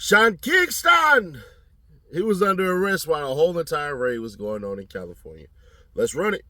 Sean Kingston! He was under arrest while a whole entire raid was going on in California. Let's run it.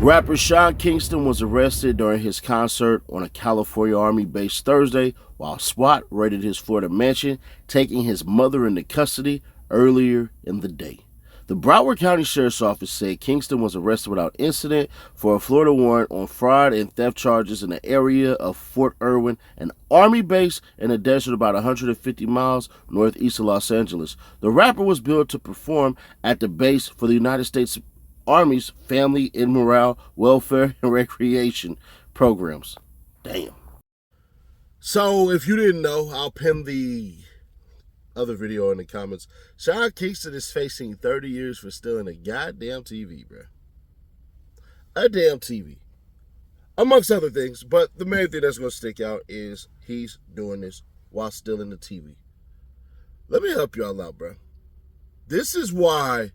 Rapper Sean Kingston was arrested during his concert on a California Army base Thursday while SWAT raided his Florida mansion, taking his mother into custody earlier in the day. The Broward County Sheriff's Office said Kingston was arrested without incident for a Florida warrant on fraud and theft charges in the area of Fort Irwin, an Army base in a desert about 150 miles northeast of Los Angeles. The rapper was billed to perform at the base for the United States Army's Family and Morale, Welfare, and Recreation programs. Damn. So, if you didn't know, I'll pin the other video in the comments. Sean Kingston is facing 30 years for stealing a goddamn TV, bro. A damn TV. Amongst other things, but the main thing that's going to stick out is he's doing this while stealing the TV. Let me help y'all out, bro. This is why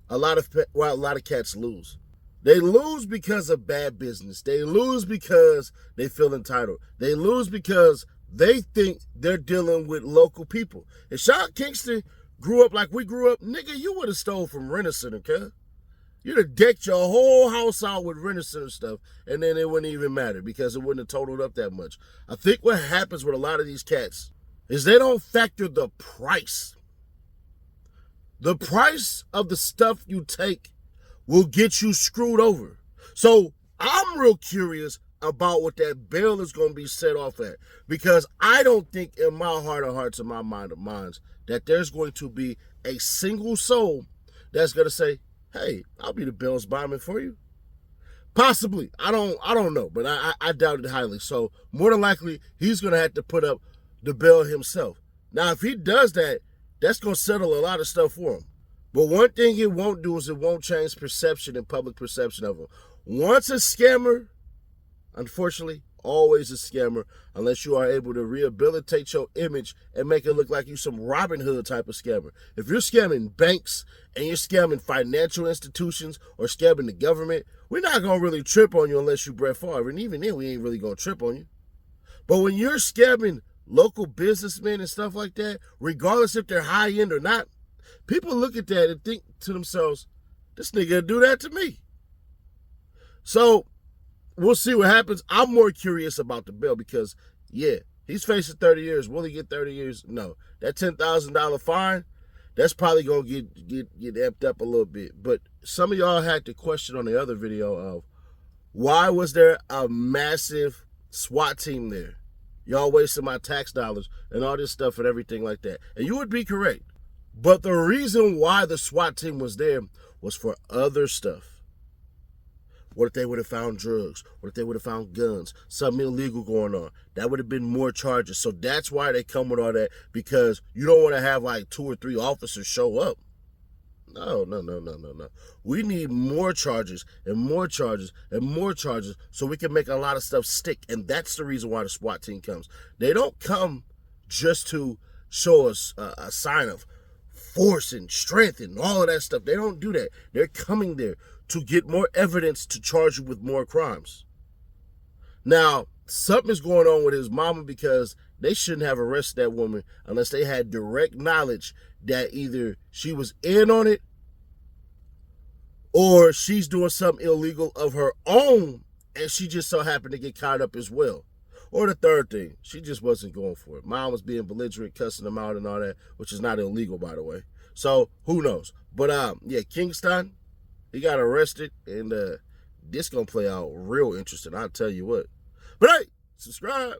a lot of cats lose. They lose because of bad business. They lose because they feel entitled. They lose because they think they're dealing with local people. If Sean Kingston grew up like we grew up, nigga, you would have stole from Rent-A-Center, okay? You'd have decked your whole house out with Rent-A-Center stuff, and then it wouldn't even matter because it wouldn't have totaled up that much. I think what happens with a lot of these cats is they don't factor the price. The price of the stuff you take will get you screwed over. So I'm real curious about what that bail is going to be set off at, because I don't think in my heart of hearts and my mind of minds that there's going to be a single soul that's going to say, hey, I'll be the bail's bondman for you. Possibly. I don't know, but I doubt it highly. So more than likely, he's going to have to put up the bail himself. Now, if he does that, that's going to settle a lot of stuff for him. But one thing it won't do is it won't change perception and public perception of him. Once a scammer, unfortunately, always a scammer, unless you are able to rehabilitate your image and make it look like you some Robin Hood type of scammer. If you're scamming banks and you're scamming financial institutions or scamming the government, we're not going to really trip on you unless you Brett Favre. And even then, we ain't really going to trip on you. But when you're scamming local businessmen and stuff like that, regardless if they're high-end or not, people look at that and think to themselves, this nigga do that to me. So we'll see what happens. I'm more curious about the bill because, yeah, he's facing 30 years. Will he get 30 years? No. That $10,000 fine, that's probably going to get amped up a little bit. But some of y'all had the question on the other video of why was there a massive SWAT team there? Y'all wasting my tax dollars and all this stuff and everything like that. And you would be correct. But the reason why the SWAT team was there was for other stuff. What if they would have found drugs? What if they would have found guns? Something illegal going on? That would have been more charges. So that's why they come with all that, because you don't want to have like 2 or 3 officers show up. No. We need more charges and more charges and more charges so we can make a lot of stuff stick. And that's the reason why the SWAT team comes. They don't come just to show us a sign of force and strength and all of that stuff. They don't do that. They're coming there to get more evidence to charge you with more crimes. Now, something is going on with his mama because they shouldn't have arrested that woman unless they had direct knowledge that either she was in on it or she's doing something illegal of her own and she just so happened to get caught up as well. Or the third thing, she just wasn't going for it. Mom was being belligerent, cussing them out and all that, which is not illegal, by the way. So, who knows? But, yeah, Kingston, he got arrested, and this going to play out real interesting, I'll tell you what. But, hey, subscribe.